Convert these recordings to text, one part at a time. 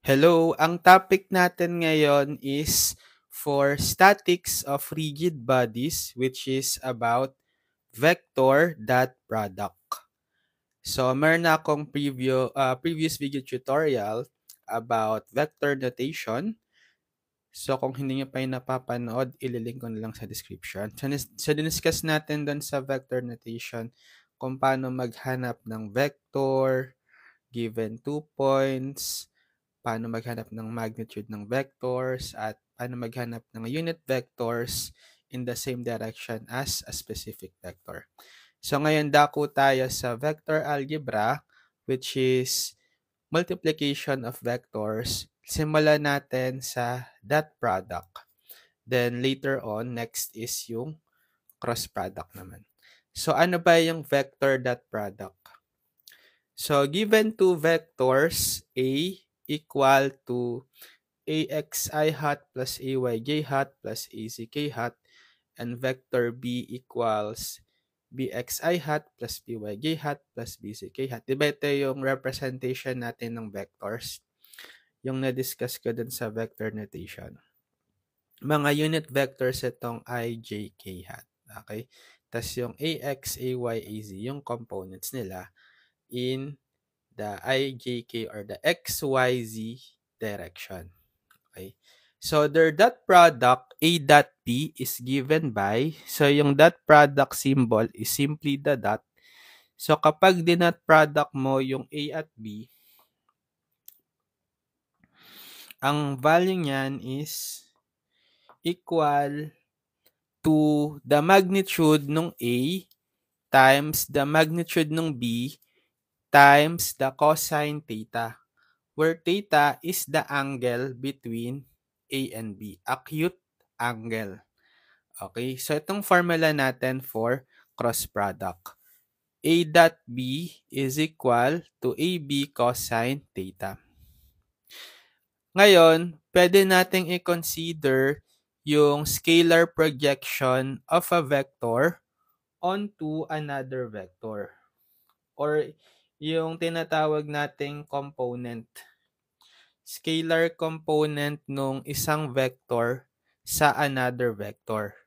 Hello, ang topic natin ngayon is for statics of rigid bodies, which is about vector dot product. So, meron na akong previous video tutorial about vector notation. So, kung hindi nyo pa yung napapanood, ililink ko na lang sa description. So, diniscuss natin doon sa vector notation kung paano maghanap ng vector given 2 points, paano maghanap ng magnitude ng vectors, at paano maghanap ng unit vectors in the same direction as a specific vector. So ngayon dako tayo sa vector algebra, which is multiplication of vectors. Simulan natin sa dot product. Then later on, next is yung cross product naman. So ano ba yung vector dot product? So given two vectors, A equal to axi hat plus ayj hat plus azk hat, and vector b equals bxi hat plus byj hat plus bzk hat. Diba ito yung representation natin ng vectors? Yung na-discuss ko dun sa vector notation. Mga unit vectors itong ijk hat. Okay? Tapos yung ax, ay, az, yung components nila in the ijk or the xyz direction. Okay. So, their dot product, A dot P, is given by, so yung dot product symbol is simply the dot. So, kapag dinot product mo yung A at B, ang value niyan is equal to the magnitude ng A times the magnitude ng B times the cosine theta, where theta is the angle between A and B, acute angle. Okay, so itong formula natin for cross product. A dot B is equal to AB cosine theta. Ngayon, pwede nating i-consider yung scalar projection of a vector onto another vector, or yung tinatawag nating component. Scalar component nung isang vector sa another vector.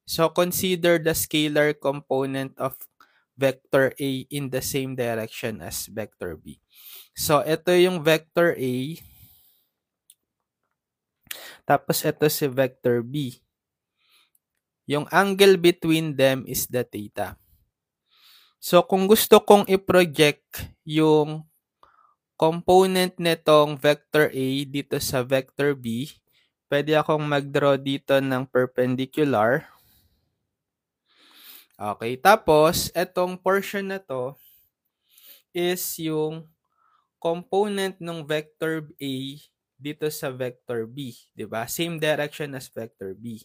So, consider the scalar component of vector A in the same direction as vector B. So, ito yung vector A, tapos ito si vector B. Yung angle between them is the theta. So, kung gusto kong i-project yung component netong vector A dito sa vector B, pwede akong mag-draw dito ng perpendicular. Okay, tapos etong portion na to is yung component ng vector A dito sa vector B, 'di ba? Same direction as vector B,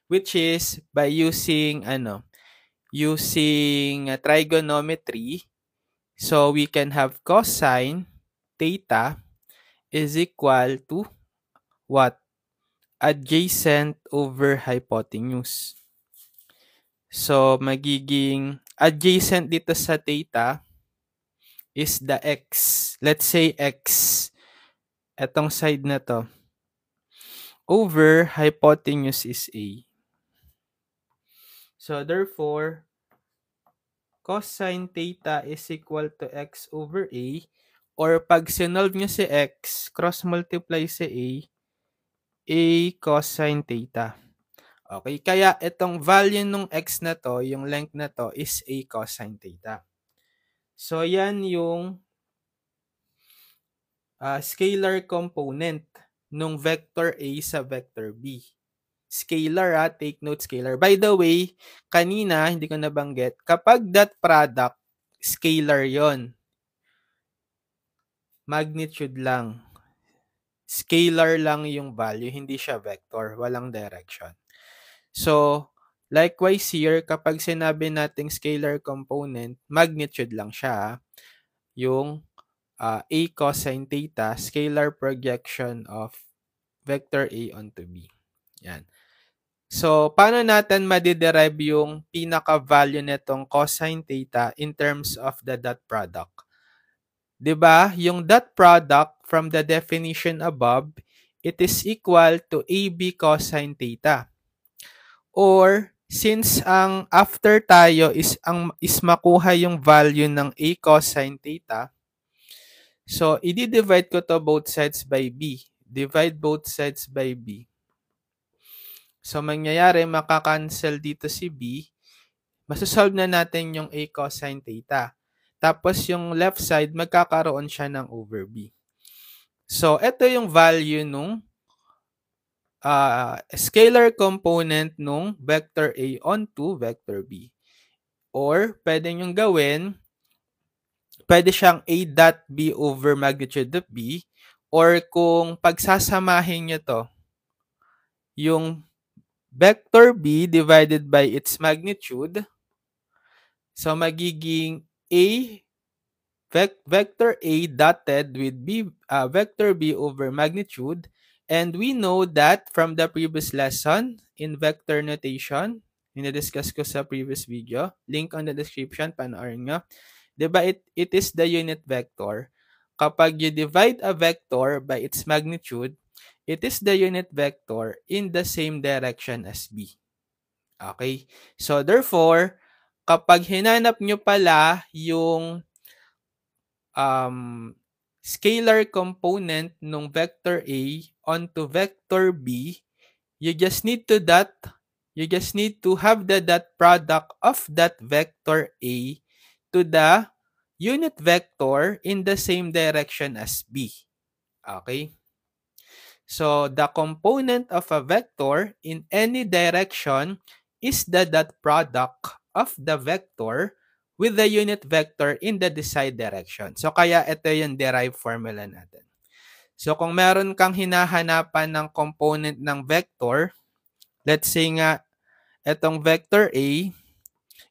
which is by using trigonometry. So we can have cosine theta is equal to what? Adjacent over hypotenuse. So magiging adjacent dito sa theta is the x. Let's say x. Etong side na to. Over hypotenuse is A. So therefore, cosine theta is equal to x over A, or pag sinolve nyo si x, cross multiply si A cosine theta. Okay, kaya itong value ng x na to, yung length na to, is A cosine theta. So yan yung scalar component nung vector A sa vector B. Scalar, take note, scalar. By the way, kanina, hindi ko nabanggit, kapag dot product, scalar yon. Magnitude lang. Scalar lang yung value, hindi siya vector, walang direction. So, likewise here, kapag sinabi nating scalar component, magnitude lang siya. Yung A cosine theta, scalar projection of vector A onto B. Yan. So, paano natin madiderive yung pinaka-value nitong cosine theta in terms of the dot product? 'Di ba? Yung dot product from the definition above, it is equal to AB cosine theta. Or since ang after tayo is makuha yung value ng A cosine theta, so i-divide ko to both sides by B. Divide both sides by B. So mangyayari, makakancel dito si B. Masosolve na natin yung A cosine theta. Tapos yung left side, magkakaroon siya ng over B. So ito yung value nung scalar component nung vector A onto vector B. Or pwede nyo gawin, pwede siyang A dot B over magnitude of B. Or kung pagsasamahin nyo to, yung vector B divided by its magnitude, so magiging A vector A dotted with vector B over magnitude. And we know that from the previous lesson in vector notation, discuss ko sa previous video, link on the description, panoorin nyo. Diba it is the unit vector. Kapag you divide a vector by its magnitude, it is the unit vector in the same direction as B. Okay? So therefore, kapag hinanap nyo pala yung scalar component ng vector A onto vector B, you just need to have the dot product of that vector A to the unit vector in the same direction as B. Okay? So, the component of a vector in any direction is the dot product of the vector with the unit vector in the desired direction. So, kaya ito yung derived formula natin. So, kung meron kang hinahanapan ng component ng vector, let's say nga, itong vector A,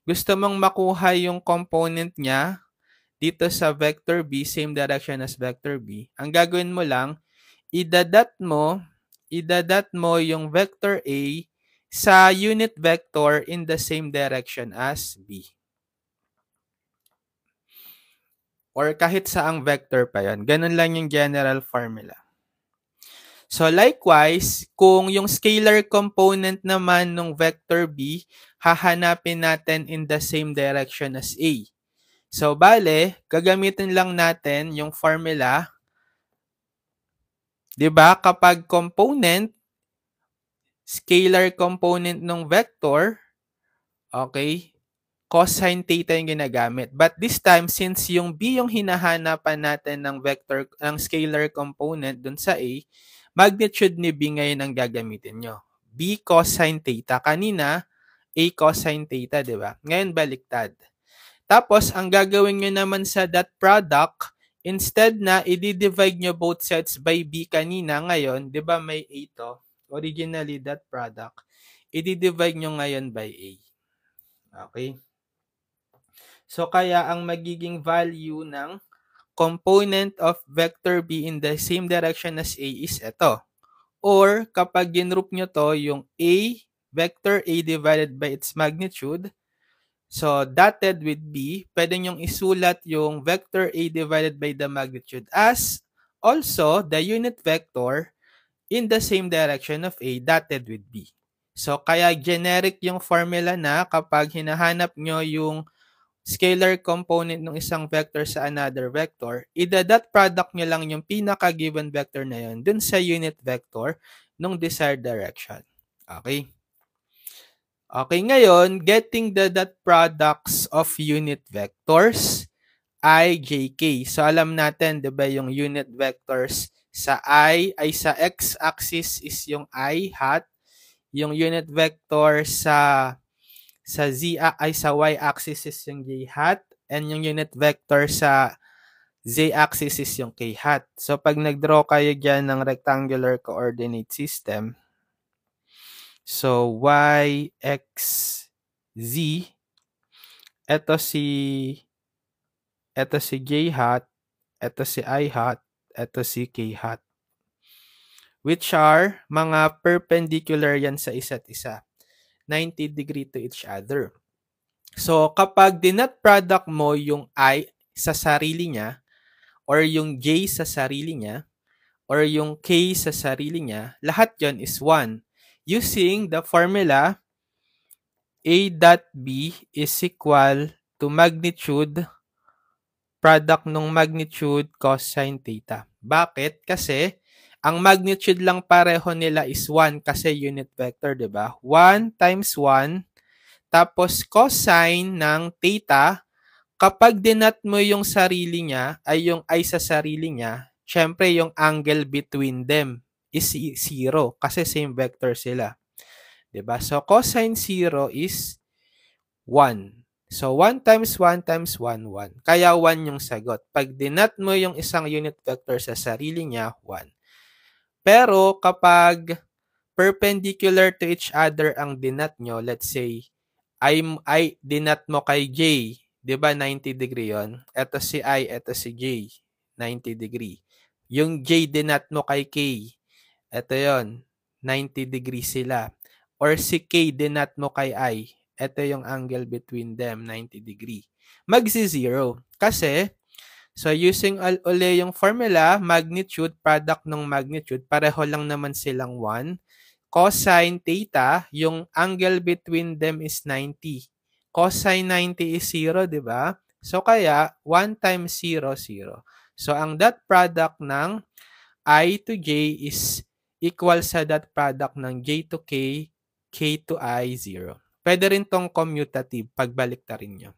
gusto mong makuha yung component niya dito sa vector B, same direction as vector B. Ang gagawin mo lang, idadat mo yung vector A sa unit vector in the same direction as B. Or kahit saang vector pa yan. Ganun lang yung general formula. So likewise, kung yung scalar component naman ng vector B, hahanapin natin in the same direction as A. So bale, gagamitin lang natin yung formula. 'Di ba? Kapag component, scalar component ng vector, okay, cosine theta yung ginagamit. But this time, since yung B yung hinahanapan natin ng vector, ng scalar component dun sa A, magnitude ni B ngayon ang gagamitin nyo. B cosine theta. Kanina, A cosine theta, di ba? Ngayon, baliktad. Tapos, ang gagawin nyo naman sa dot product, instead na i-divide nyo both sides by B kanina, ngayon, di ba may A to? Originally, dot product. I-divide nyo ngayon by A. Okay? So, kaya ang magiging value ng component of vector B in the same direction as A is ito. Or, kapag ginroup nyo to, yung A, vector A divided by its magnitude, so dotted with B, pwede nyong isulat yung vector A divided by the magnitude as also the unit vector in the same direction of A dotted with B. So, kaya generic yung formula na kapag hinahanap nyo yung scalar component ng isang vector sa another vector, ida-dot product nyo lang yung pinaka-given vector na yun dun sa unit vector ng desired direction. Okay? Okay, ngayon, getting the dot products of unit vectors, I, J, K. So, alam natin, di ba, yung unit vectors sa I ay sa x-axis is yung I hat. Yung unit vector sa Z ay sa y-axis is yung j hat. And yung unit vector sa z-axis is yung k hat. So, pag nag-draw kayo dyan ng rectangular coordinate system, so, y, x, z, ito si j hat, ito si I hat, ito si k hat. Which are mga perpendicular yan sa isa't isa. 90 degree to each other. So, kapag dinot product mo yung I sa sarili niya, or yung j sa sarili niya or yung k sa sarili niya, lahat yon is 1. Using the formula A dot B is equal to magnitude product ng magnitude cosine theta. Bakit? Kasi ang magnitude lang pareho nila is 1 kasi unit vector, 'di ba? 1 times 1 tapos cosine ng theta, kapag dinat mo yung sarili niya ay yung I sa sarili niya, syempre yung angle between them is 0 kasi same vector sila. 'Di ba? So cosine 0 is 1. So, 1 times 1 times 1, 1. Kaya 1 yung sagot. Pag dinat mo yung isang unit vector sa sarili niya, 1. Pero kapag perpendicular to each other ang dinat nyo, let's say, I dinat mo kay J, di ba 90 degree yon? Ito si I, ito si J, 90 degree. Yung J dinat mo kay K, ito yon, 90 degree sila. Or si K dinat mo kay I, ito yung angle between them, 90 degree. Magsi-zero. Kasi, so using uli yung formula, magnitude, product ng magnitude, pareho lang naman silang 1. Cosine theta, yung angle between them is 90. Cosine 90 is 0, di ba? So kaya, 1 times 0, 0. So ang dot product ng I to J is equal sa dot product ng J to K, K to I, 0. Pwede rin tong commutative, pagbalik ta rin nyo.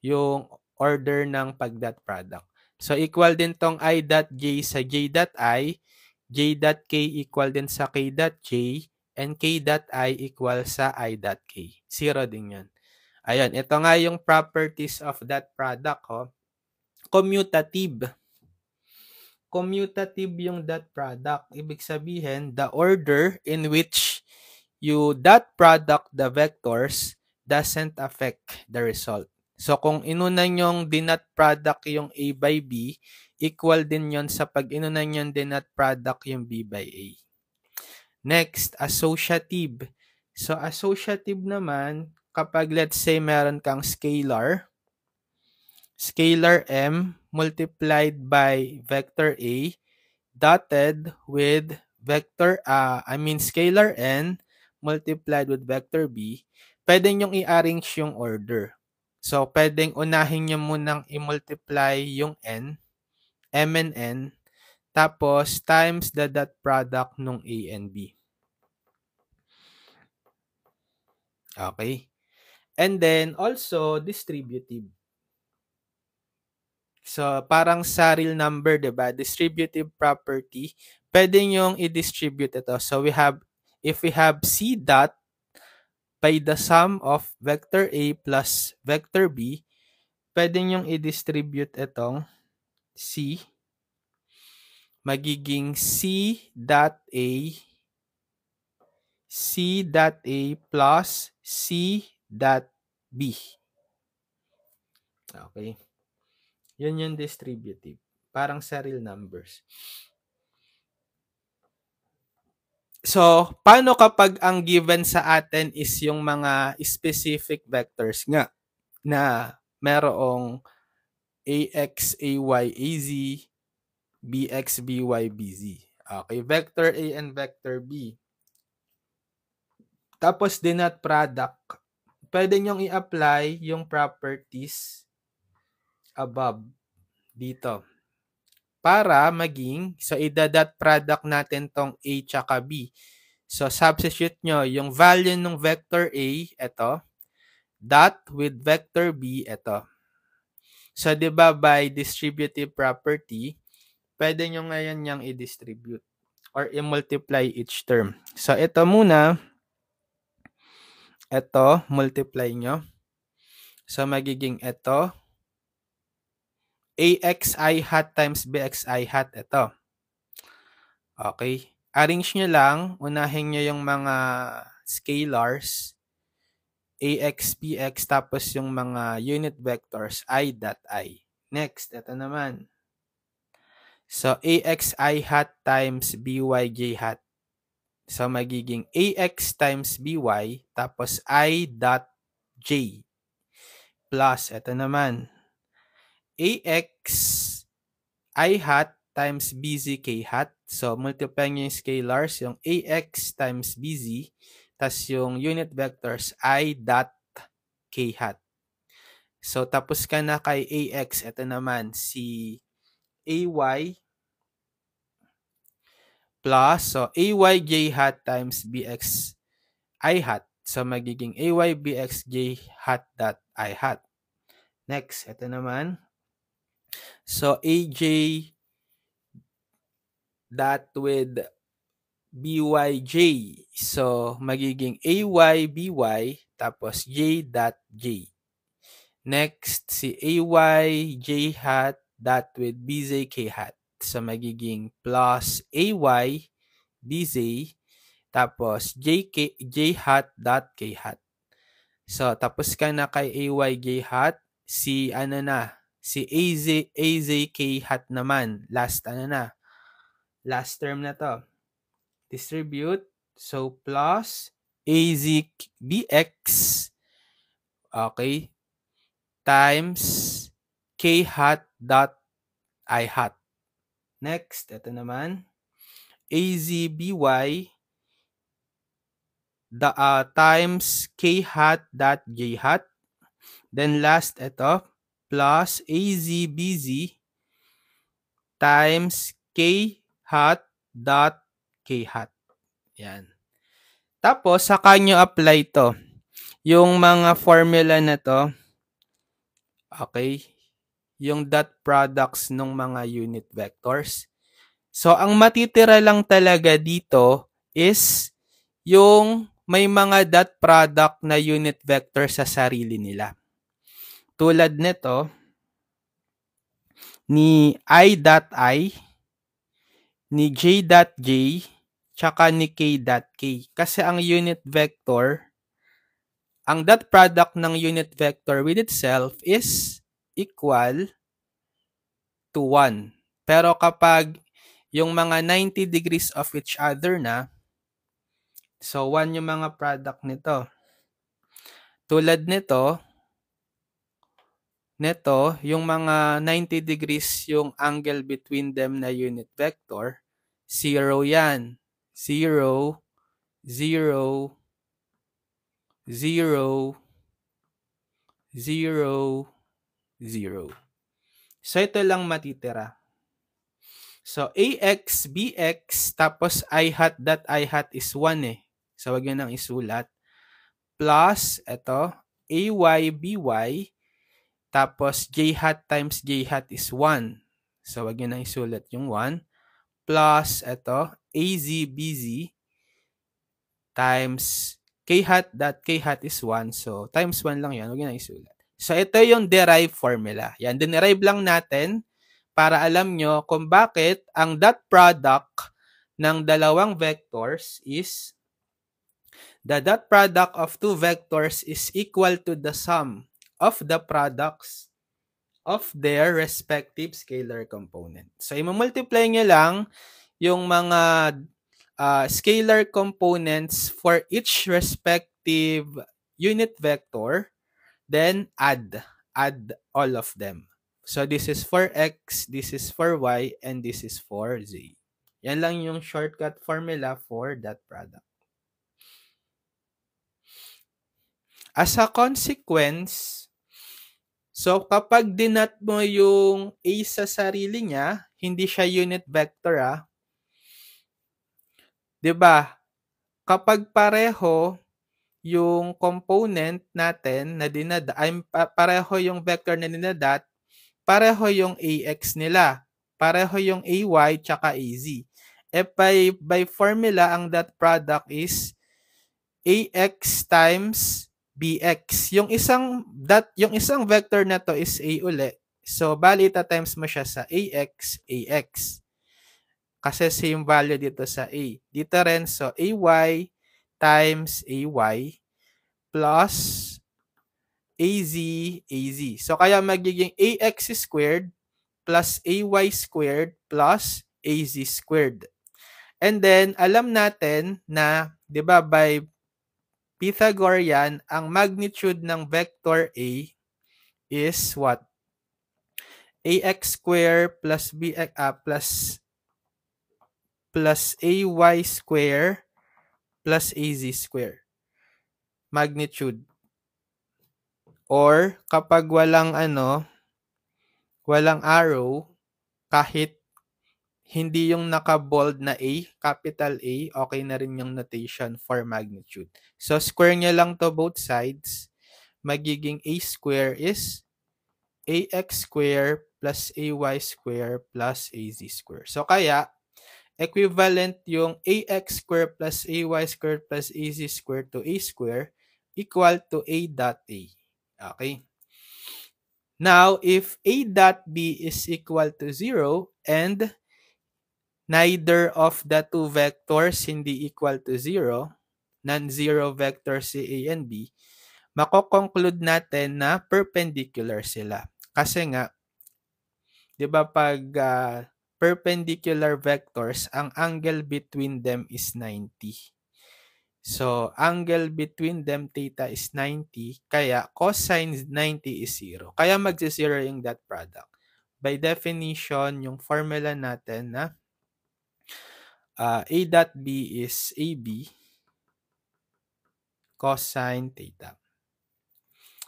Yung order ng pag-dot product. So, equal din tong I dot J sa J dot I, J dot K equal din sa K dot J, and K dot I equal sa I dot K. 0 din yan. Ayun, ito nga yung properties of that product. Oh. Commutative. Commutative yung dot product. Ibig sabihin, the order in which you dot product the vectors doesn't affect the result. So, kung inuna nyong dinat product yung A by B, equal din yon sa pag inuna nyong dinat product yung B by A. Next, associative. So, associative naman, kapag let's say meron kang scalar M multiplied by vector A dotted with vector scalar N multiplied with vector B, pwede nyong i-arrange yung order. So, pwedeng unahin nyo munang i-multiply yung N, M and N, tapos times the dot product ng A and B. Okay? And then, also, distributive. So, parang sa real number, diba? Distributive property, pwede nyong i-distribute ito. So, if we have C dot by the sum of vector A plus vector B, pwede nyong i-distribute itong C. Magiging C dot A plus C dot B. Okay. Yun yung distributive. Parang sa real numbers. So, paano kapag ang given sa atin is yung mga specific vectors nga na merong AX, AY, AZ, BX, BY, BZ. Okay, vector A and vector B. Tapos dinat product. Pwede nyong i-apply yung properties above dito. Para maging, so idadot product natin tong A tsaka B. So, substitute nyo yung value ng vector A, ito, dot with vector B, ito. So, di ba by distributive property, pwede nyo ngayon niyang i-distribute or i-multiply each term. So, ito muna, ito, multiply nyo. So, magiging ito, AXI hat times BXI hat, ito. Okay. Arrange nyo lang, unahin nyo yung mga scalars, AX, BX, tapos yung mga unit vectors, I dot I. Next, ito naman. So, AXI hat times BYJ hat. So, magiging AX times BY, tapos I dot J. Plus, ito naman. AX I hat times BZ K hat. So, multiply nyo yung scalars, yung AX times BZ, tas yung unit vectors I dot K hat. So, tapos ka na kay AX. Ito naman, si AY plus, so AY J hat times BX I hat. So, magiging AY BX J hat dot I hat. Next, ito naman. So, AJ dot with BYJ. So, magiging AYBY tapos J dot J. Next, si AYJ hat dot with BZK hat. So, magiging plus AYBZ tapos J hat dot K hat. So, tapos ka na kay AYJ hat, si ano na, si AZK hat naman. Last term na to. Distribute. So, plus AZBX, okay, times K hat dot I hat. Next, ito naman, AZBY times K hat dot J hat. Then last, ito, plus AZBZ times K hat dot K hat. Yan. Tapos, saka nyo apply to. Yung mga formula na to, okay, yung dot products ng mga unit vectors. So, ang matitira lang talaga dito is yung may mga dot product na unit vector sa sarili nila. Tulad nito, ni I.I, ni J.J, tsaka ni K.K. Kasi ang unit vector, ang dot product ng unit vector with itself is equal to 1. Pero kapag yung mga 90 degrees of each other na, so 1 yung mga product nito. Tulad nito, yung mga 90 degrees yung angle between them na unit vector, 0 yan. 0, 0, 0, 0, 0. So, ito lang matitira. So, AX, BX, tapos I hat dot I hat is 1 eh. So, wag nyo nang isulat. Plus, ito, AY, BY, tapos J hat times J hat is 1. So, wag nyo nang isulat yung 1. Plus, ito, AZ, BZ, times K hat dot K hat is 1. So, times 1 lang yan. Wag nyo nang isulat. So, ito yung derived formula. Yan, dinerive lang natin para alam nyo kung bakit ang dot product ng dalawang vectors is the dot product of two vectors is equal to the sum of the products of their respective scalar component. So, i-multiply nyo lang yung mga scalar components for each respective unit vector, then add all of them. So, this is for X, this is for Y, and this is for Z. Yan lang yung shortcut formula for that product. As a consequence, so kapag dinat mo yung A sa sarili niya, hindi siya unit vector 'Di ba? Kapag pareho yung component natin na pareho yung vector na dinadat, pareho yung AX nila, pareho yung AY tsaka AZ. By formula, ang dot product is AX times BX. Yung isang vector na to is A uli. So, bali times mo siya sa AX. Kasi same value dito sa A. Dito rin, so AY times AY plus AZ. So, kaya magiging AX squared plus AY squared plus AZ squared. And then, alam natin na, di ba, by Pythagorean, ang magnitude ng vector A is what? ax square plus plus ay square plus az square. Magnitude. Or kapag walang arrow, kahit hindi yung naka-bold na A, capital A, okay na rin yung notation for magnitude. So, square nyo lang to both sides. Magiging A square is ax square plus ay square plus az square. So, kaya, equivalent yung ax square plus ay square plus az square to a square equal to a dot a. Okay? Now, if a dot b is equal to 0 and neither of the two vectors hindi equal to 0, non-zero vectors si a and b, mako-conclude natin na perpendicular sila. Kasi nga, 'di ba pag perpendicular vectors, ang angle between them is 90. So, angle between them, theta is 90. Kaya, cosine 90 is 0. Kaya magsi-0 yung dot product. By definition, yung formula natin na a dot b is ab cosine theta.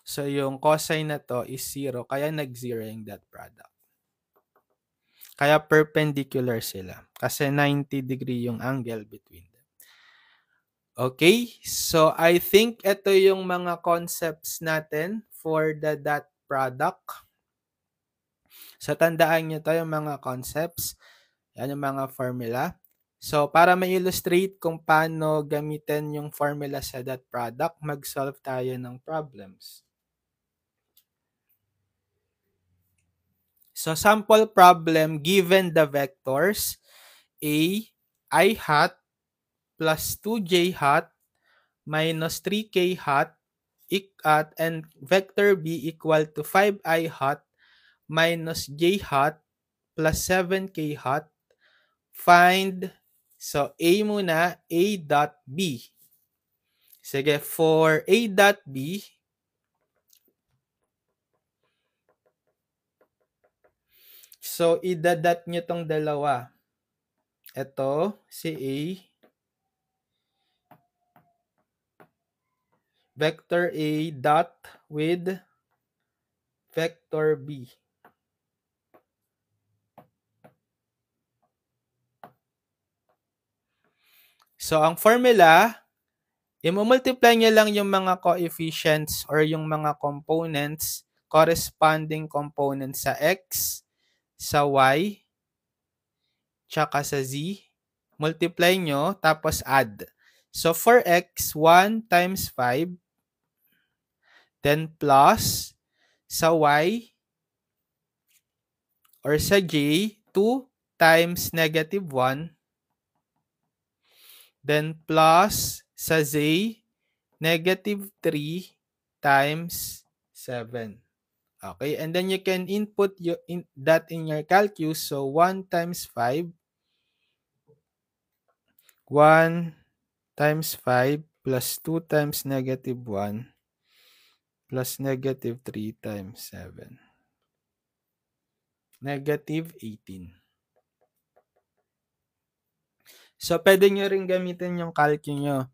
So, yung cosine na to is 0. Kaya nag-0 yung dot product. Kaya perpendicular sila. Kasi 90 degree yung angle between them. Okay, so I think ito yung mga concepts natin for the dot product. So tandaan nyo to yung mga concepts. Yan yung mga formula. So para ma-illustrate kung paano gamitin yung formula sa dot product, mag-solve tayo ng problems. So sample problem, given the vectors A, I hat plus 2j hat minus 3k hat and vector b equal to 5i hat minus j hat plus 7k hat. Find, so A muna, A dot B. Sige, for A dot B, so idadat nyo tong dalawa. Ito, si A, vector A dot with vector B. So, ang formula, i-multiply nyo lang yung mga coefficients or yung mga components, corresponding components sa x, sa y, tsaka sa z. Multiply nyo, tapos add. So, for x, 1 times 5, then plus sa y or sa j, 2 times negative 1, then plus sa z, negative 3 times 7. Okay, and then you can input that in your calculus. So, 1 times 5, 1 times 5 plus 2 times negative 1 plus negative 3 times 7. Negative 18. So, pwede nyo rin gamitin yung calculus nyo.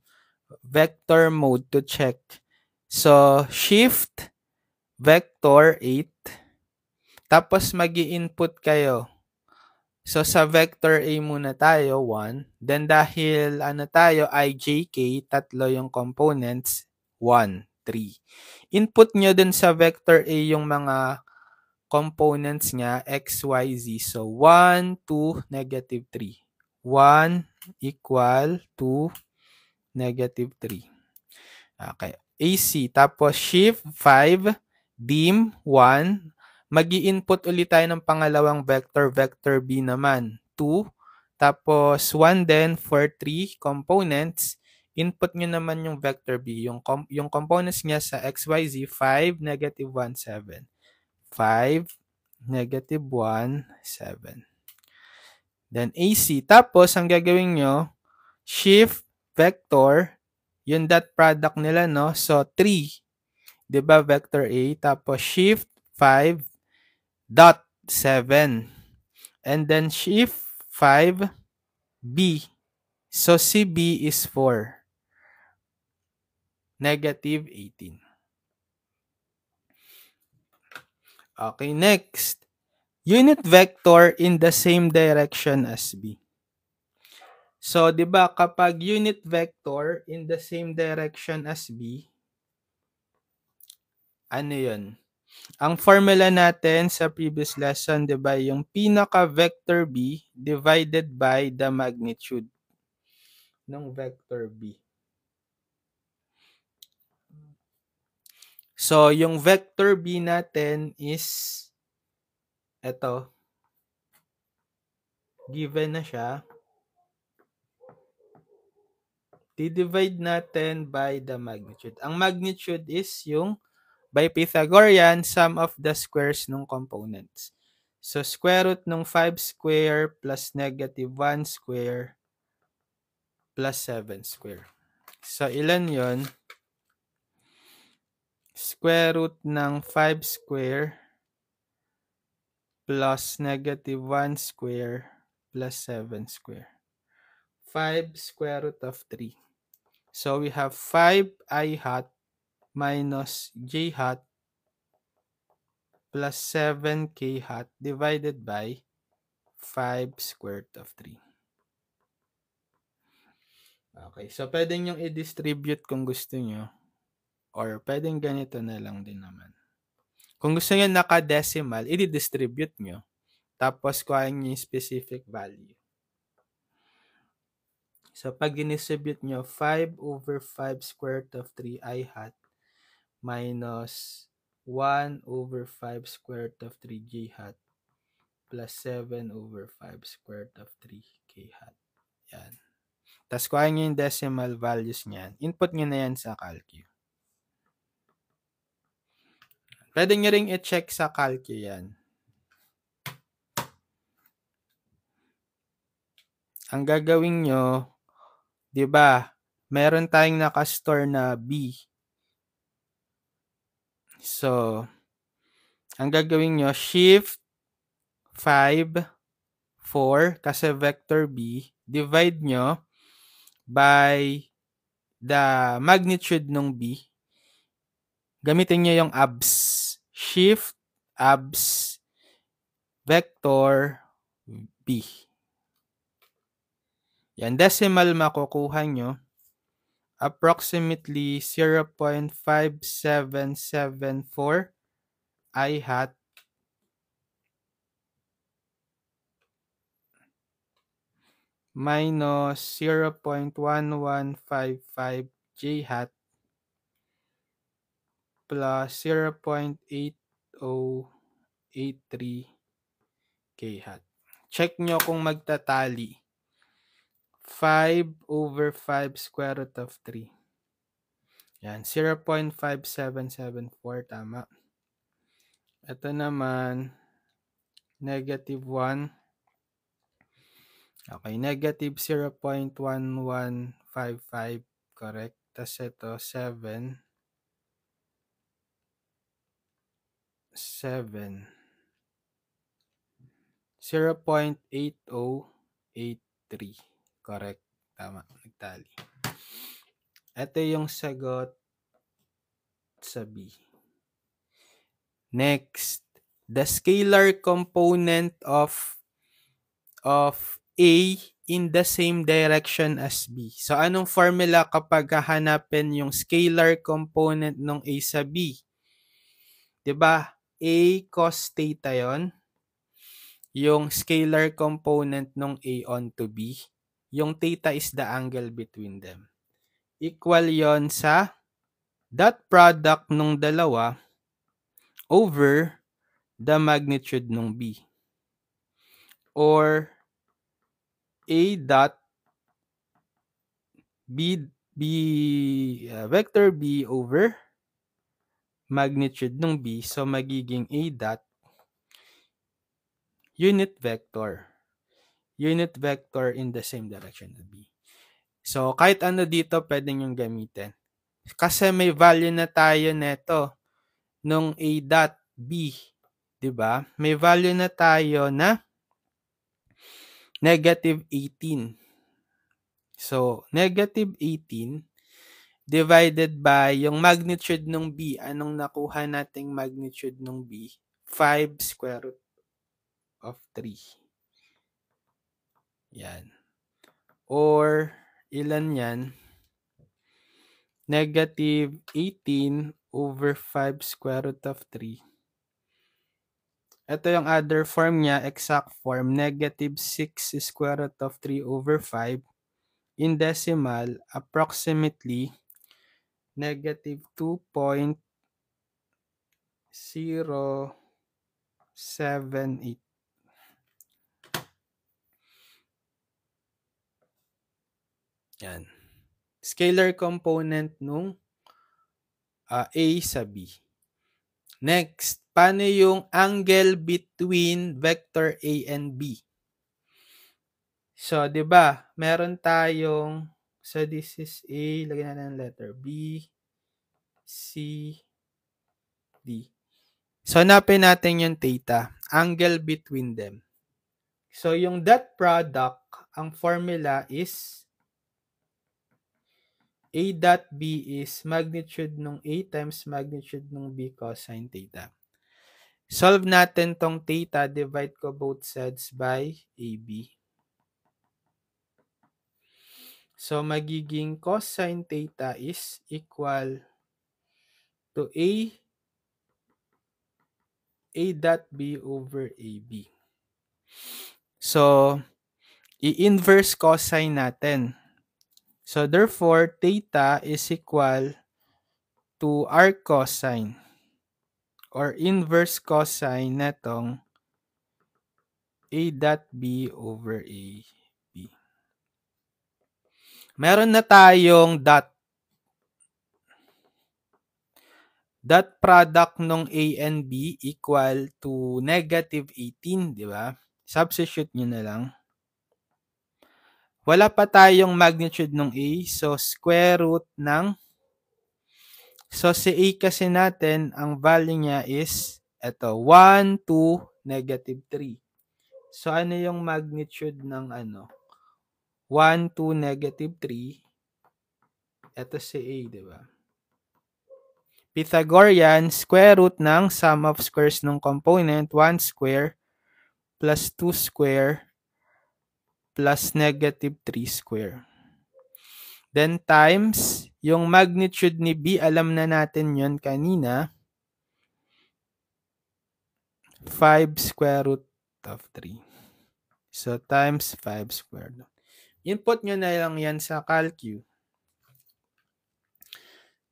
Vector mode to check. So, shift vector 8. Tapos, mag-i-input kayo. So, sa vector A muna tayo, 1. Then, dahil tayo, ijk, tatlo yung components, 1, 3. Input nyo dun sa vector A yung mga components niya, x, y, z. So, 1, 2, negative 3. 1 equal to negative 3. Okay. AC. Tapos, shift 5, dim 1. Mag-i-input ulit tayo ng pangalawang vector. Vector B naman, 2. Tapos, 1 din for 3 components. Input nyo naman yung vector B. Yung components niya sa x, y, z, 5, negative 1, 7. 5, negative 1, 7. Then, AC. Tapos, ang gagawin nyo, shift vector, yung dot product nila, no? So, 3. Diba, vector A. Tapos, shift 5, dot. 7. And then shift 5, B. So CB is 4. Negative 18. Okay, next. Unit vector in the same direction as B. So, di ba kapag unit vector in the same direction as B, ano yun? Ang formula natin sa previous lesson, di ba, yung pinaka-vector B divided by the magnitude ng vector B. So, yung vector B natin is eto. Given na siya. Di-divide natin by the magnitude. Ang magnitude is yung by Pythagorean sum of the squares ng components. So, square root ng 5 square plus negative 1 square plus 7 square. So, ilan yon? Square root ng 5 square plus negative 1 square plus 7 square. 5 square root of 3. So, we have 5i hat minus j hat plus 7k hat divided by 5 square root of 3. Okay, so pwedeng yung i-distribute kung gusto nyo. Or pwedeng ganito na lang din naman. Kung gusto nyo naka-decimal, i-distribute nyo. Tapos kuhain nyo yung specific value. So pag i-distribute nyo, 5 over 5 square root of 3i hat minus 1 over 5 square root of 3j hat plus 7 over 5 square root of 3k hat. Yan. Tapos kuhain nyo yung decimal values niyan. Input nyo na yan sa Calcu. Pwede nyo ring i-check sa Calcu yan. Ang gagawin nyo, di ba, meron tayong nakastore na B. So, ang gagawin nyo, shift 5, 4, kasi vector B, divide nyo by the magnitude ng B. Gamitin nyo yung abs. Shift, abs, vector, B. Yan, decimal makukuha nyo. Approximately 0.5774 I hat minus 0.1155 J hat plus 0.8083 K hat. Check nyo kung magtatali. 5 over 5 square root of 3. Yan, 0.5774, tama. Ito naman, negative 1. Okay, negative 0.1155, correct. Tapos ito, 7. 0.8083. Correct. Tama. Nagtali. Ito yung sagot sa B. Next. The scalar component of A in the same direction as B. So, anong formula kapag hahanapin yung scalar component ng A sa B? Diba? A cos theta yon. Yung scalar component ng A onto B, yung theta is the angle between them. Equal yon sa dot product ng dalawa over the magnitude ng B. Or A dot vector B over magnitude ng B. So, magiging A dot unit vector. Unit vector in the same direction of B. So, kahit ano dito, pwede nyo gamitin. Kasi may value na tayo neto nung A dot B. 'Di ba? May value na tayo na negative 18. So, negative 18 divided by yung magnitude ng B. Anong nakuha nating magnitude ng B? 5 square root of 3. Yan. Or, ilan yan? Negative 18 over 5 square root of 3. Ito yung other form niya, exact form, negative 6 square root of 3 over 5. In decimal, approximately negative 2.078. Yan. Scalar component nung A sa B. Next, paano yung angle between vector A and B? So, 'di ba? Meron tayong, so this is A, lagyan natin ng letter B, C, D. So, hanapin natin yung theta, angle between them. So, yung dot product, ang formula is A dot B is magnitude ng A times magnitude ng B cosine theta. Solve natin tong theta, divide ko both sides by AB. So, magiging cosine theta is equal to A dot B over AB. So, i-inverse cosine natin. So, therefore, theta is equal to R cosine or inverse cosine netong A dot B over AB. Meron na tayong dot. Dot product ng A and B equal to negative 18, di ba? Substitute nyo na lang. Wala pa tayong magnitude ng A, so square root ng, so si A kasi natin, ang value niya is, eto, 1, 2, negative 3. So ano yung magnitude ng 1, 2, negative 3? Eto si A, di ba? Pythagorean, square root ng sum of squares ng component, 1 square plus 2 square plus negative 3 square. Then times, yung magnitude ni B, alam na natin yun kanina, 5 square root of 3. So, times 5 square root. Input nyo na lang yan sa calcu.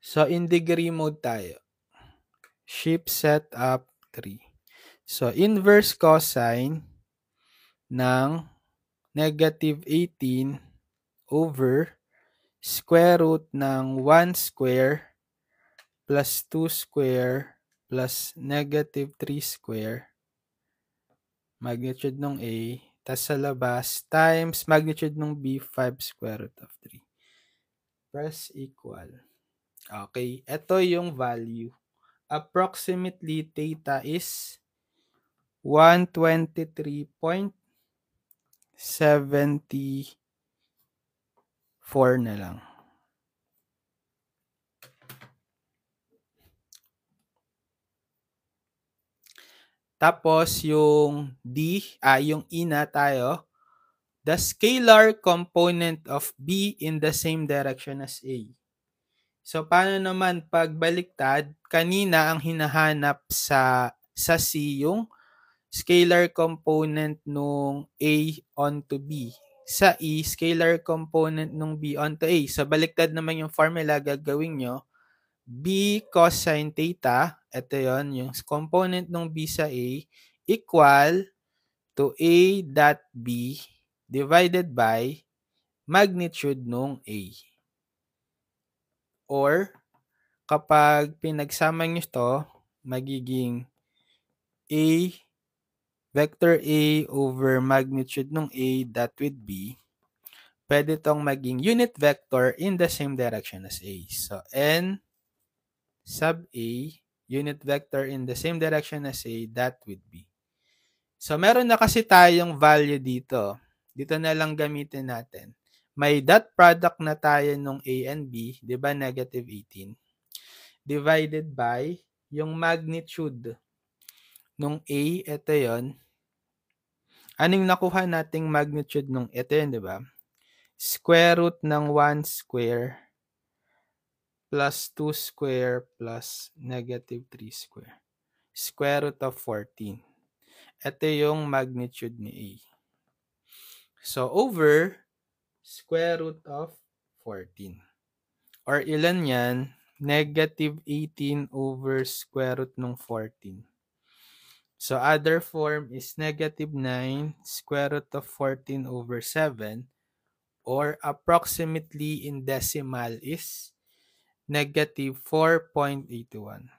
So, in degree mode tayo. Shift setup 3. So, inverse cosine ng negative 18 over square root ng 1 square plus 2 square plus negative 3 square magnitude ng A tas sa labas times magnitude ng B 5 square root of 3. Press equal. Okay, ito yung value. Approximately theta is 123.74 na lang. Tapos yung D, yung E na tayo, the scalar component of B in the same direction as A. So paano naman pag baliktad, kanina ang hinahanap sa C yung scalar component nung A onto B. Sa E, scalar component nung B onto A. So baliktad naman yung formula gagawin nyo. B cosine theta, ito yon yung component ng B sa A, equal to A dot B divided by magnitude nung A. Or, kapag pinagsama nyo ito, magiging A, vector A over magnitude nung A dot with B, pwede itong maging unit vector in the same direction as A. So, N sub A unit vector in the same direction as A, that would be. So, meron na kasi tayong value dito. Dito na lang gamitin natin. May dot product na tayo nung A and B, di ba, negative 18, divided by yung magnitude nung A, ito yon. Anong nakuha nating magnitude nung ito yun, di ba? Square root ng 1 square plus 2 square plus negative 3 square. Square root of 14. Ito yung magnitude ni A. So, over square root of 14. Or ilan yan? Negative 18 over square root ng 14. So, other form is negative 9 square root of 14 over 7, or approximately in decimal is negative 4.81.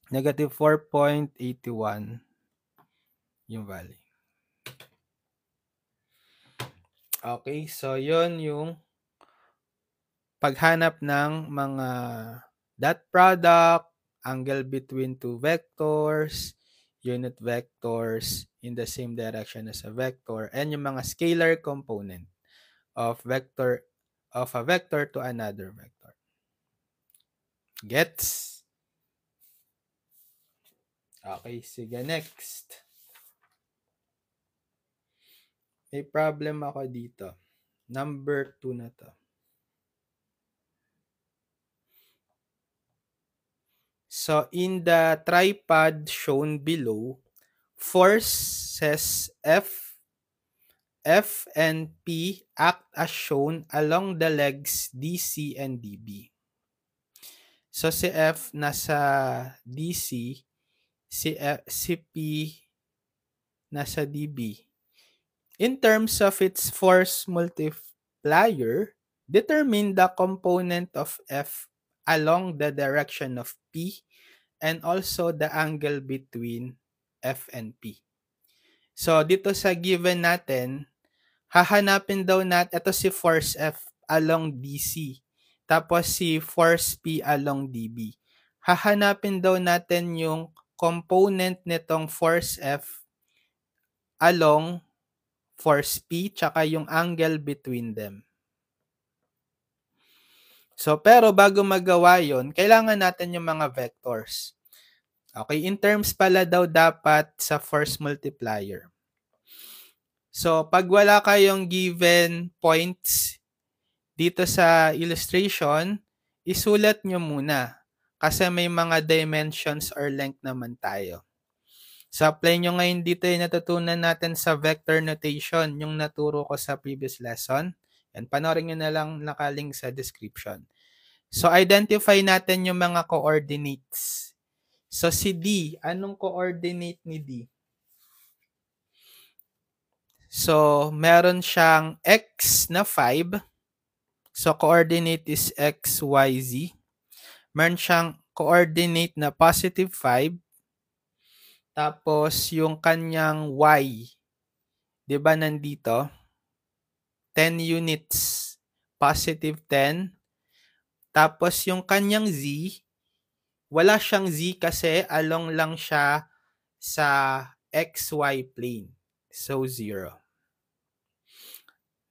Negative 4.81 yung value. Okay, so yon yung paghanap ng mga dot product, angle between two vectors, unit vectors in the same direction as a vector, and yung mga scalar component of a vector to another vector. Gets? Okay, sige, next. May problem ako dito. Number 2 na to. So, in the tripod shown below, forces F and P act as shown along the legs DC and DB. So, si F nasa DC, si P nasa DB. In terms of its force multiplier, determine the component of F along the direction of P and also the angle between F and P. So, dito sa given natin, hahanapin daw natin, ito si force F along DC, tapos si force P along DB. Hahanapin daw natin yung component nitong force F along force P, tsaka yung angle between them. So, pero bago magawa yon, kailangan natin yung mga vectors. Okay, in terms pala daw dapat sa force multiplier. So, pag wala kayong given points dito sa illustration, isulat nyo muna. Kasi may mga dimensions or length naman tayo. So, apply nyo ngayon dito yung natutunan natin sa vector notation, yung naturo ko sa previous lesson. And panoorin nyo na lang nakaling sa description. So, identify natin yung mga coordinates. So, si D, anong coordinate ni D? So, meron siyang x na 5. So, coordinate is x, y, z. Meron siyang coordinate na positive 5. Tapos, yung kanyang y, di ba nandito? 10 units, positive 10. Tapos, yung kanyang z, wala siyang z kasi along lang siya sa xy plane. So, 0.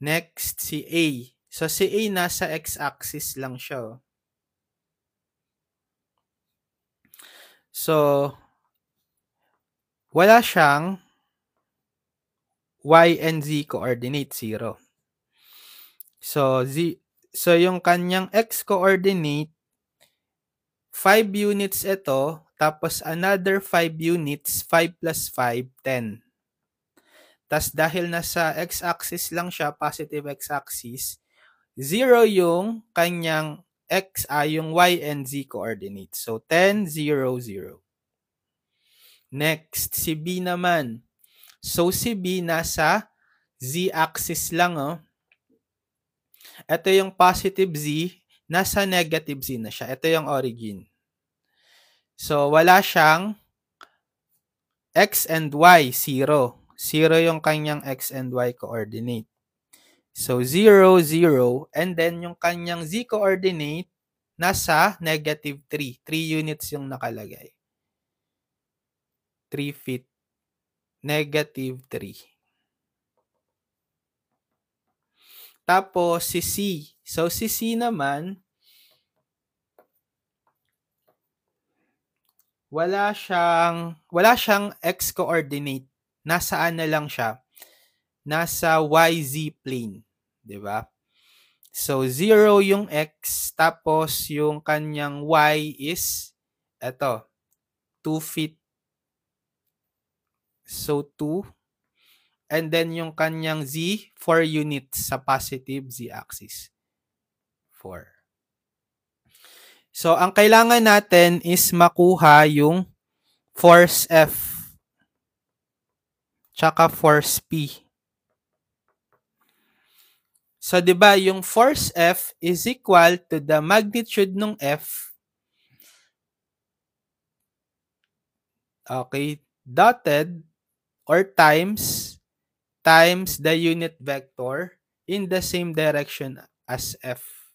Next, si A. So, si A nasa x-axis lang siya. So, wala siyang y and z coordinate, 0. So, yung kanyang x coordinate, 5 units ito, tapos another 5 units, 5 plus 5, 10. Tas dahil nasa x-axis lang siya, positive x-axis, 0 yung kanyang yung y and z coordinates. So, 10, 0, 0. Next, si B naman. So, si B nasa z-axis lang. Oh. Ito yung positive z, nasa negative z na siya. Ito yung origin. So, wala siyang x and y, 0. 0 yung kanyang x and y coordinate. So, 0, 0. And then, yung kanyang z coordinate, nasa negative 3. 3 units yung nakalagay. 3 feet. Negative 3. Tapos, si C. So, si C naman, wala siyang x-coordinate. Nasaan na lang siya? Nasa YZ plane. 'Di ba? So, 0 yung x, tapos yung kanyang y is, eto, 2 feet. So, 2. And then yung kanyang z, 4 units sa positive z-axis. 4. So, ang kailangan natin is makuha yung force F tsaka force P. So, 'di ba, yung force F is equal to the magnitude ng F, okay, dotted or times the unit vector in the same direction as F.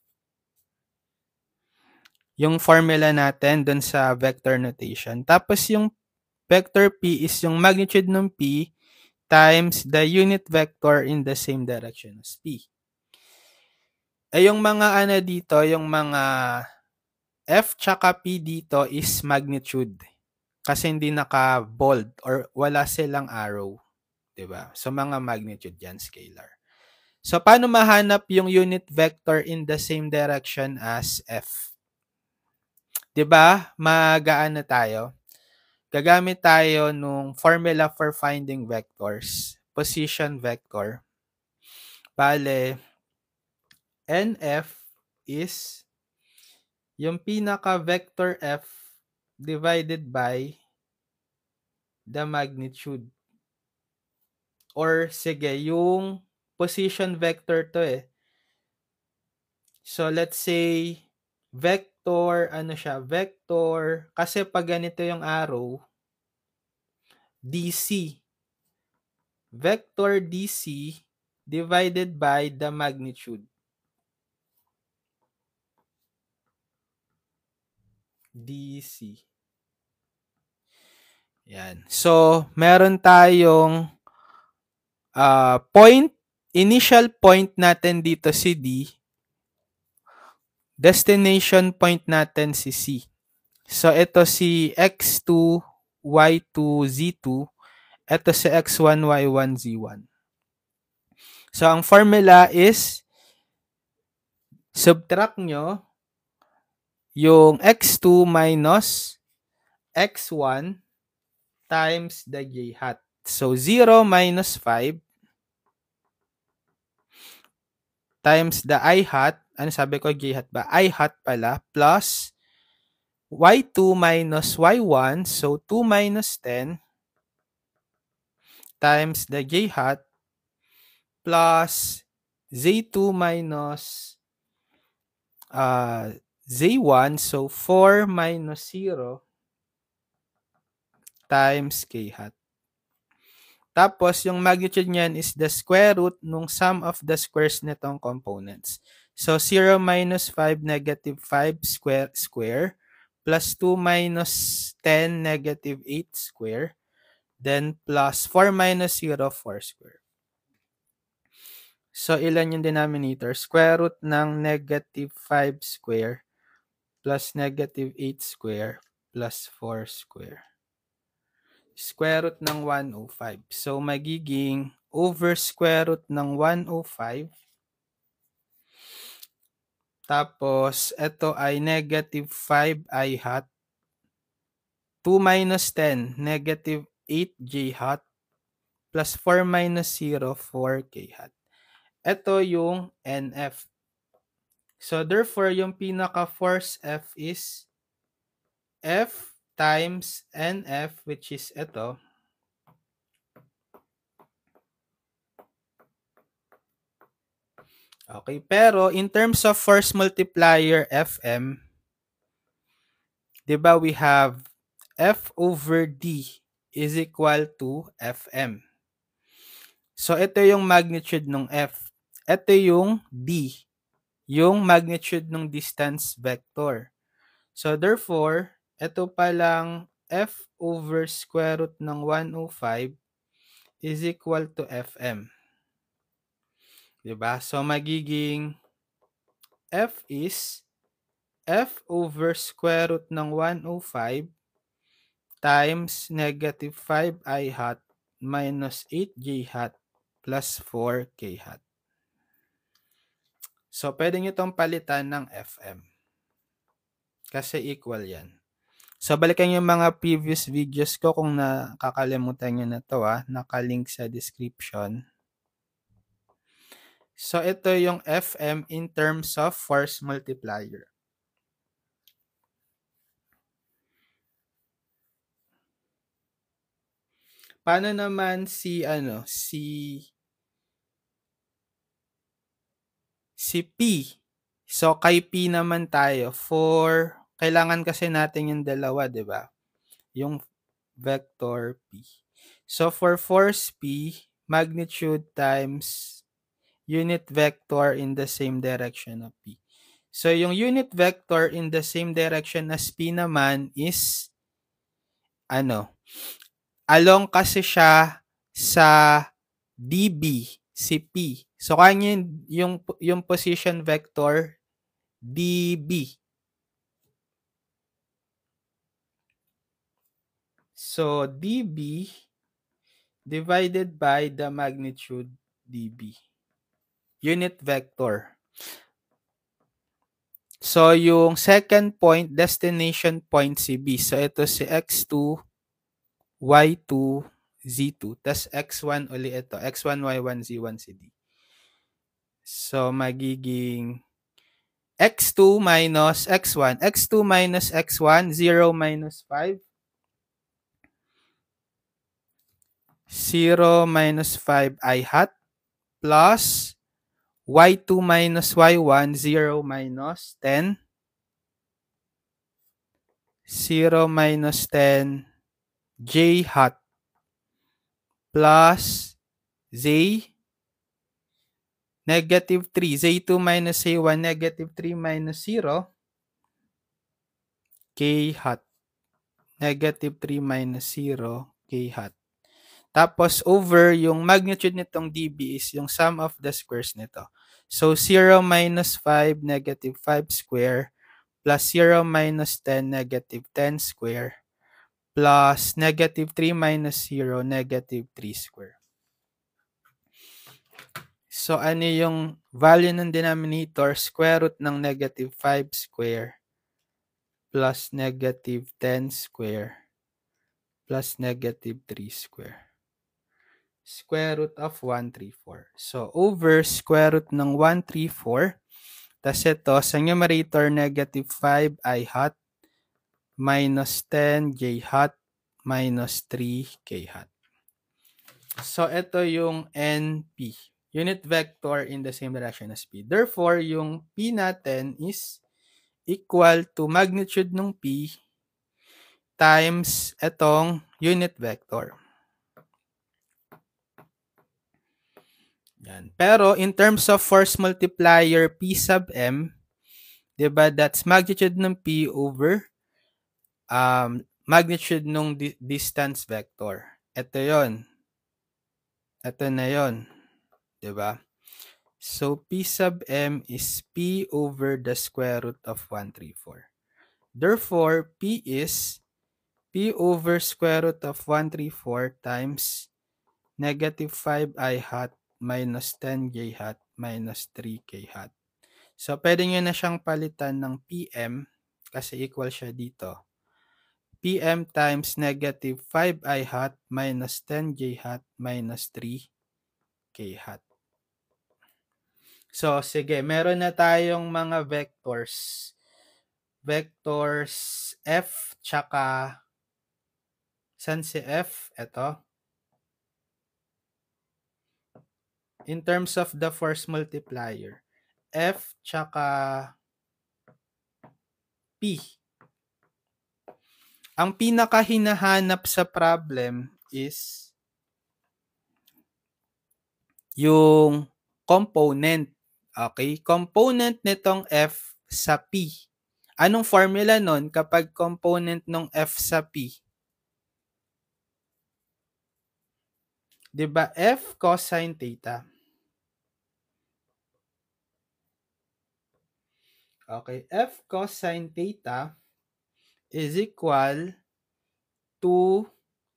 Yung formula natin dun sa vector notation. Tapos yung vector P is yung magnitude ng P times the unit vector in the same direction as P. Yung mga dito, yung mga F tsaka P dito is magnitude. Kasi hindi naka-bold or wala silang arrow. 'Di ba? So, mga magnitude yan, scalar. So, paano mahanap yung unit vector in the same direction as F? 'Di ba? Magaan na tayo. Gagamit tayo nung formula for finding vectors. Position vector. Bale, NF is yung pinaka-vector F divided by the magnitude. Or, sige, yung position vector to eh. So, let's say, vector, vector, kasi pag ganito yung arrow, DC. Vector DC divided by the magnitude. DC. Yan. So, meron tayong initial point natin dito si D, destination point natin si C. So, ito si X2, Y2, Z2, ito si X1, Y1, Z1. So, ang formula is subtract nyo yung X2 minus X1 times the J hat. So, 0 minus 5 times the I hat. Ano sabi ko, J hat ba? I hat pala. Plus Y2 minus Y1. So, 2 minus 10 times the J hat plus Z2 minus Z1. So, 4 minus 0 times K hat. Tapos, yung magnitude niyan is the square root nung sum of the squares nitong components. So, 0 minus 5 negative 5 square plus 2 minus 10 negative 8 square then plus 4 minus 0 4 square. So, ilan yung denominator? Square root ng negative 5 square plus negative 8 square plus 4 square. Square root ng 105. So, magiging over square root ng 105. Tapos, ito ay negative 5 I hat. 2 minus 10, negative 8 J hat. Plus 4 minus 0, 4 K hat. Ito yung NF. So, therefore, yung pinaka-force F is F times NF, which is ito. Okay, pero in terms of force multiplier Fm, 'di ba we have F over D is equal to Fm. So ito yung magnitude ng F. Ito yung D. yung magnitude ng distance vector. So therefore, ito palang f over square root ng 105 is equal to Fm. Diba? So magiging F is F over square root ng 105 times negative 5i hat minus 8j hat plus 4k hat. So, pwede nyo itong palitan ng Fm. Kasi equal yan. So, balikan yung mga previous videos ko kung nakakalimutan nyo na to, nakalink sa description. So, ito yung Fm in terms of force multiplier. Paano naman si P? So, kay P naman tayo. Kailangan kasi natin yung dalawa, di ba? Yung vector P. So, for force P, magnitude times unit vector in the same direction of P. So, yung unit vector in the same direction as P naman is, along kasi siya sa dB, si P. So, kanya yung position vector, dB. So, dB divided by the magnitude dB. Unit vector. So, yung second point, destination point si B. So, ito si X2, Y2, Z2. Tas X1 uli ito. X1, Y1, Z1, si D. So, magiging X2 minus X1. X2 minus X1, 0 minus 5. 0 minus 5i hat plus y2 minus y1, 0 minus 10. 0 minus 10 j hat plus z negative 3. z2 minus z1, negative 3 minus 0 k hat. Negative 3 minus 0 k hat. Tapos, over yung magnitude nitong dB is yung sum of the squares nito. So, 0 minus 5, negative 5 square, plus 0 minus 10, negative 10 square, plus negative 3 minus 0, negative 3 square. So, ano yung value ng denominator? Square root ng negative 5 square plus negative 10 square plus negative 3 square. Square root of 134. So, over square root ng 134. Tas ito, sa numerator, negative 5i hat minus 10j hat minus 3k hat. So, ito yung NP. Unit vector in the same direction as P. Therefore, yung P natin is equal to magnitude ng P times itong unit vector. Yan. Pero in terms of force multiplier P sub M, diba, that's magnitude ng P over magnitude ng distance vector. Ito yon. Ito na yon. Diba? So, P sub M is P over the square root of 134. Therefore, P is P over square root of 134 times negative 5i hat minus 10j hat minus 3k hat. So, pwede nyo na siyang palitan ng PM kasi equal siya dito. PM times negative 5i hat minus 10j hat minus 3k hat. So, sige, meron na tayong mga vectors. Vectors F tsaka saan si F? Ito. In terms of the force multiplier, F tsaka P. Ang pinakahinahanap sa problem is yung component Okay? Component nitong F sa P. Anong formula nun kapag component ng F sa P? 'Di ba F cosine theta? Okay, F cosine theta is equal to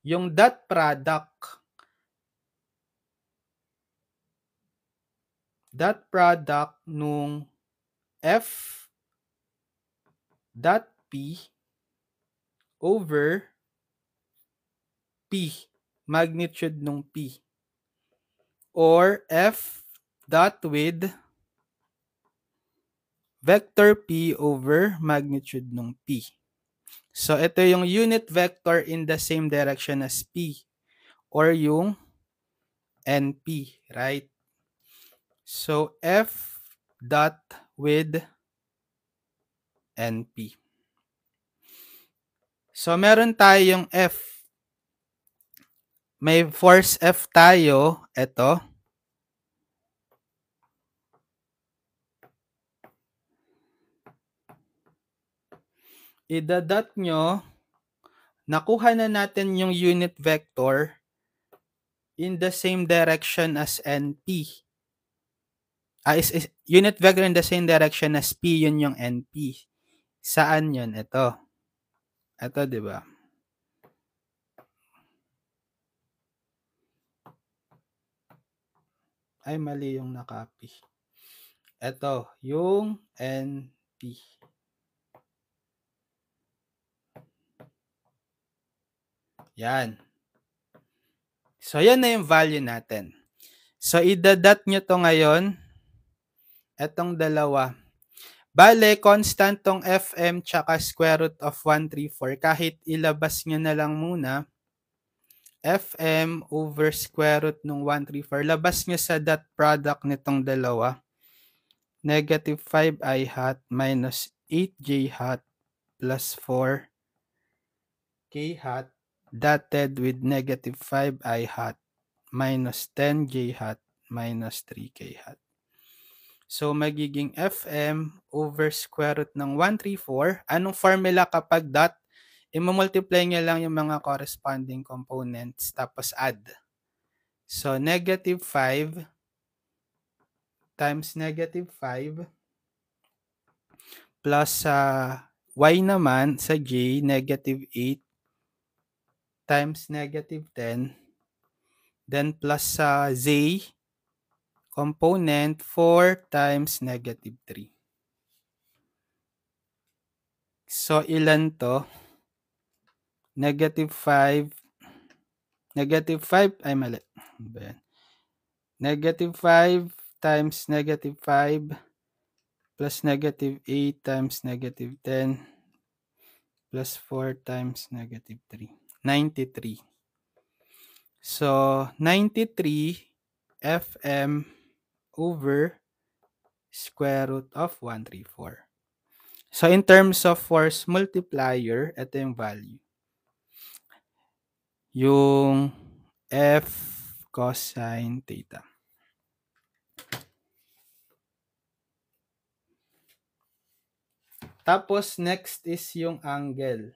yung dot product nung F dot P over P, magnitude nung P, or F dot with vector P over magnitude nung P. So, ito yung unit vector in the same direction as P, or yung NP, right? So, F dot with NP. So, meron tayong F. May force F tayo. Ito. Idadot nyo. Nakuha na natin yung unit vector in the same direction as NP. Is unit vector in the same direction as P, yun yung NP. Saan yun? Ito. Ito, di ba? Ay, mali yung nakopy. Ito, yung NP. Yan. So, yan na yung value natin. So, idadot nyo to ngayon. Etong dalawa. Bale, constant tong FM tsaka square root of 134. Kahit ilabas nyo na lang muna, FM over square root ng 134. Labas nyo sa dot product nitong dalawa. Negative 5i hat minus 8j hat plus 4k hat dotted with negative 5i hat minus 10j hat minus 3k hat. So, magiging FM over square root ng 134. Anong formula kapag dot? I-multiply nyo lang yung mga corresponding components tapos add. So, negative 5 times negative 5 plus sa y naman sa j, negative 8 times negative 10. Then plus sa z component 4 times negative 3. So, ilan to? Negative 5. Negative 5. Ay, mali. Negative 5 times negative 5 plus negative 8 times negative 10 plus 4 times negative 3. 93. So, 93 FM over square root of 134. So, in terms of force multiplier, ito yung value. Yung F cosine theta. Tapos, next is yung angle.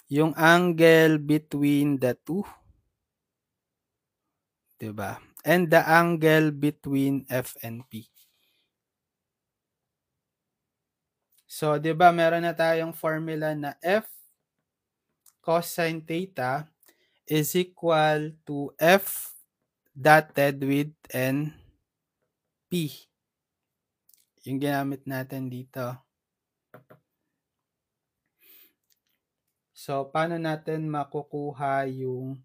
Yung angle between the two. Diba? And the angle between F and P. So, di ba meron na tayong formula na F cosine theta is equal to F dotted with NP. Yung ginamit natin dito. So, paano natin makukuha yung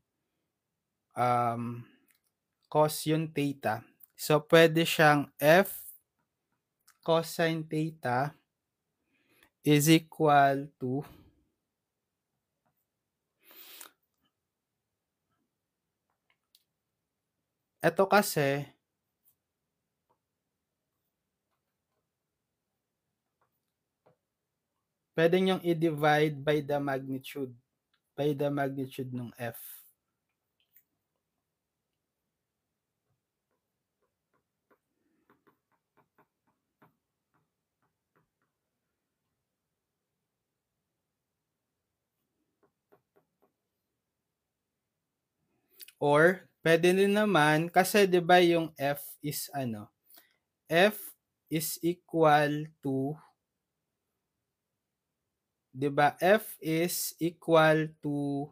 cos yung theta? So, pwede siyang F cosine theta is equal to ito kasi pwede nyong i-divide by the magnitude ng F. Or pwede din naman kasi 'di ba yung F is equal to 'di ba F is equal to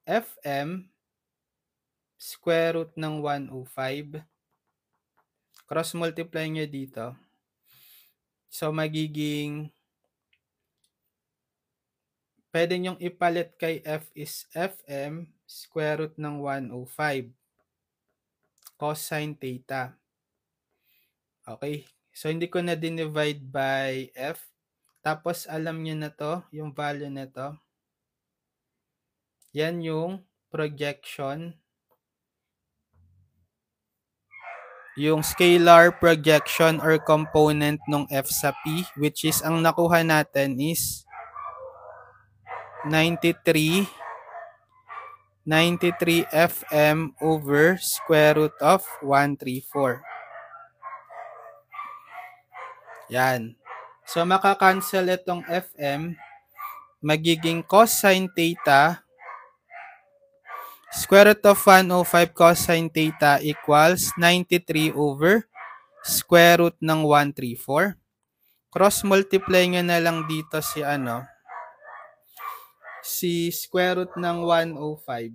Fm square root ng 105. Cross multiply nyo dito. So magiging pwede nyong ipalit kay F is Fm square root ng 105 cosine theta. Okay. So hindi ko na dinivide by F. Tapos alam nyo na to, yung value na to. Yan yung projection. Yung scalar projection or component ng F sa P, which is ang nakuha natin is 93 Fm over square root of 134. Yan. So makakancel itong Fm, magiging cosine theta square root of 105 cosine theta equals 93 over square root ng 134. Cross multiply nyo na lang dito si square root ng 105.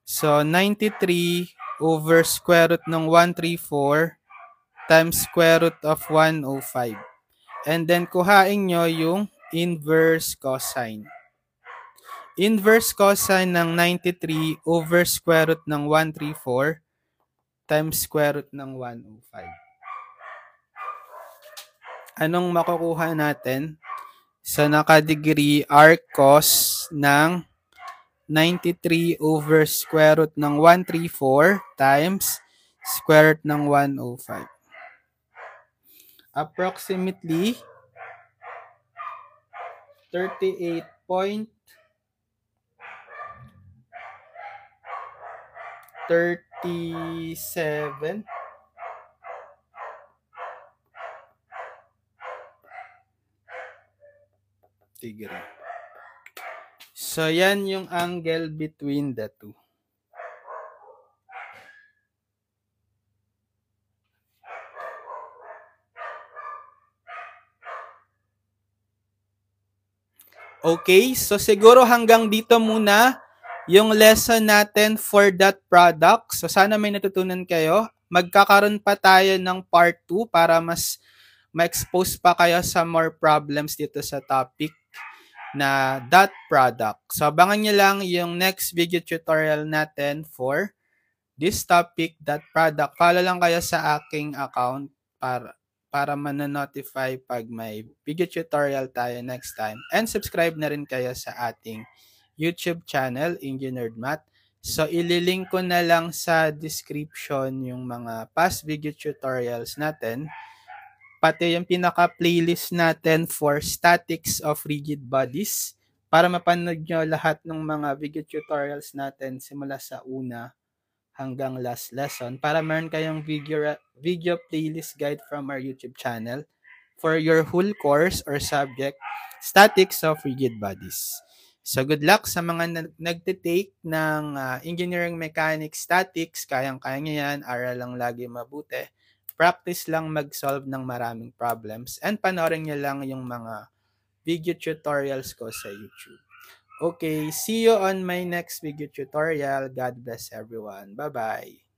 So 93 over square root ng 134 times square root of 105. And then kuhain nyo yung inverse cosine. Inverse cosine ng 93 over square root ng 134 times square root ng 105. Anong makukuha natin? Sa nakadegree arc cos ng 93 over square root ng 134 times square root ng 105. Approximately 38.37 degree. So, yan yung angle between the two. Okay, so siguro hanggang dito muna yung lesson natin for that product. So, sana may natutunan kayo. Magkakaroon pa tayo ng part 2 para mas ma-expose pa kayo sa more problems dito sa topic na dot product. So, abangan nyo lang yung next video tutorial natin for this topic, dot product. Follow lang kayo sa aking account para mananotify pag may video tutorial tayo next time. And subscribe na rin kayo sa ating YouTube channel, Engineered Math. So, ililink ko na lang sa description yung mga past video tutorials natin. Pati yung pinaka-playlist natin for statics of rigid bodies para mapanood nyo lahat ng mga video tutorials natin simula sa una hanggang last lesson para meron kayong video playlist guide from our YouTube channel for your whole course or subject, statics of rigid bodies. So good luck sa mga nagtitake ng engineering mechanics statics, kayang-kaya nyo yan, aral lang lagi mabuti. Practice lang mag-solve ng maraming problems and panoorin nyo lang yung mga video tutorials ko sa YouTube. Okay, see you on my next video tutorial. God bless everyone. Bye-bye.